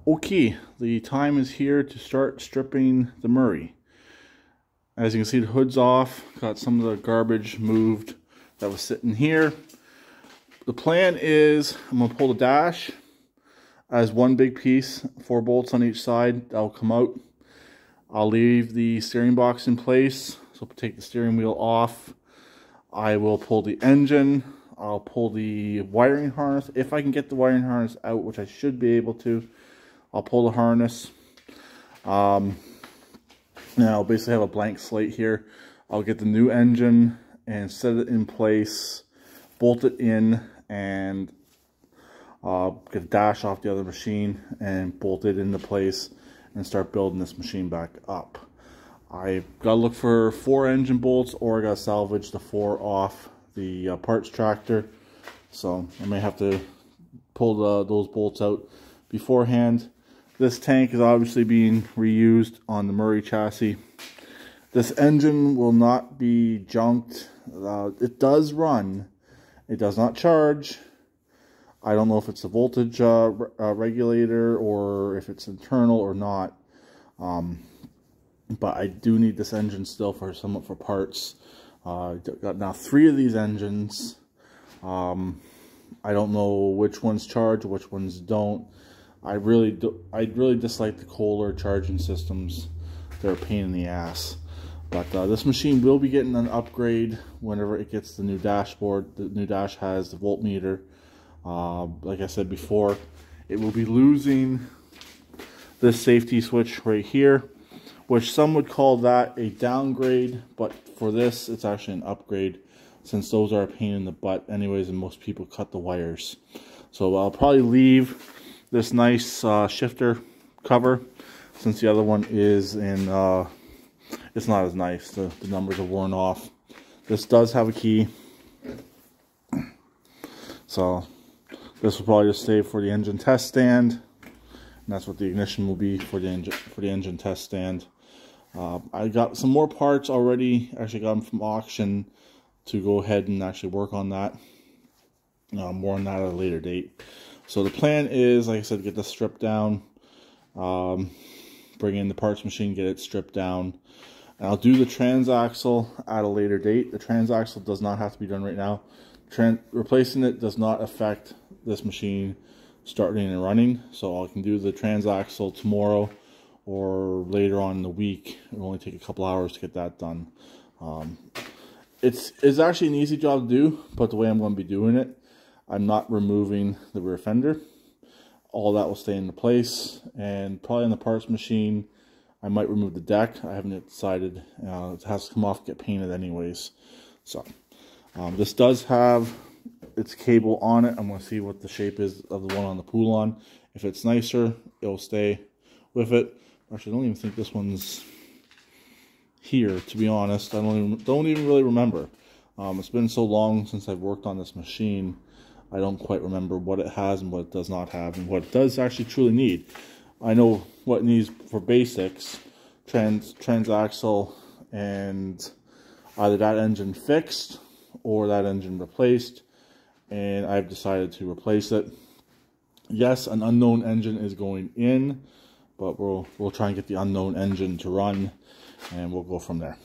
Okay, the time is here to start stripping the Murray. As you can see, the hood's off, got some of the garbage moved that was sitting here. The plan is I'm going to pull the dash as one big piece, 4 bolts on each side, that'll come out. I'll leave the steering box in place, so take the steering wheel off. I will pull the engine, I'll pull the wiring harness, if I can get the wiring harness out, which I should be able to. I'll pull the harness. Now I'll basically have a blank slate here. I'll get the new engine and set it in place, bolt it in, and get the dash off the other machine and bolt it into place and start building this machine back up. I gotta look for 4 engine bolts, or I gotta salvage the 4 off the parts tractor. So I may have to pull those bolts out beforehand. This tank is obviously being reused on the Murray chassis. This engine will not be junked. It does run. It does not charge. I don't know if it's a voltage regulator or if it's internal or not. But I do need this engine still for parts. Got now 3 of these engines. I don't know which ones charge, which ones don't. I really dislike the Kohler charging systems. They're a pain in the ass. But this machine will be getting an upgrade whenever it gets the new dashboard. The new dash has the voltmeter. Like I said before, it will be losing this safety switch right here, which some would call that a downgrade, but for this it's actually an upgrade, since those are a pain in the butt anyways, and most people cut the wires. So I'll probably leave this nice shifter cover, since the other one is in it's not as nice. The numbers are worn off. This does have a key, so this will probably just stay for the engine test stand, and that's what the ignition will be for the engine test stand. I got some more parts already. Actually got them from auction to go ahead and actually work on that. More on that at a later date. So the plan is, like I said, get this stripped down, bring in the parts machine, get it stripped down, and I'll do the transaxle at a later date. The transaxle does not have to be done right now. Replacing it does not affect this machine starting and running, so I can do the transaxle tomorrow or later on in the week. It'll only take a couple hours to get that done. It's actually an easy job to do, but the way I'm going to be doing it, I'm not removing the rear fender. All that will stay into place, and probably on the parts machine I might remove the deck. I haven't decided. It has to come off, get painted anyways. So this does have its cable on it. I'm going to see what the shape is of the one on the Poulon. If it's nicer, it'll stay with it. Actually, I don't even think this one's here, to be honest. I don't even really remember. It's been so long since I've worked on this machine, I don't quite remember what it has and what it does not have, and what it does actually truly need. I know what it needs for basics: transaxle, and either that engine fixed or that engine replaced, and I've decided to replace it. Yes, an unknown engine is going in, but we'll try and get the unknown engine to run, and we'll go from there.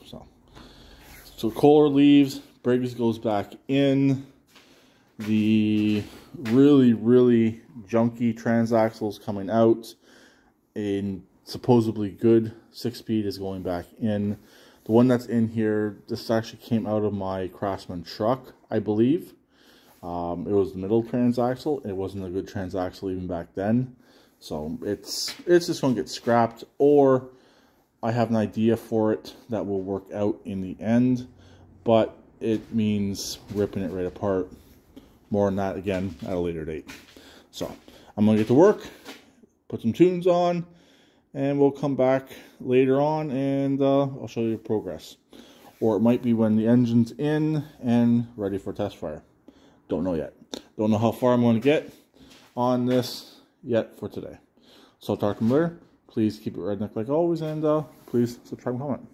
So Kohler leaves, Briggs goes back in. The really junky transaxles coming out, and supposedly good 6-speed is going back in. The one that's in here, this actually came out of my Craftsman truck, I believe. It was the middle transaxle. It wasn't a good transaxle even back then, so it's just going to get scrapped, or I have an idea for it that will work out in the end, but it means ripping it right apart. More on that again at a later date. So I'm going to get to work, put some tunes on, and we'll come back later on and I'll show you progress. Or it might be when the engine's in and ready for test fire. Don't know yet. Don't know how far I'm going to get on this yet for today. So I'll talk to you later. Please keep it redneck like always, and please subscribe and comment.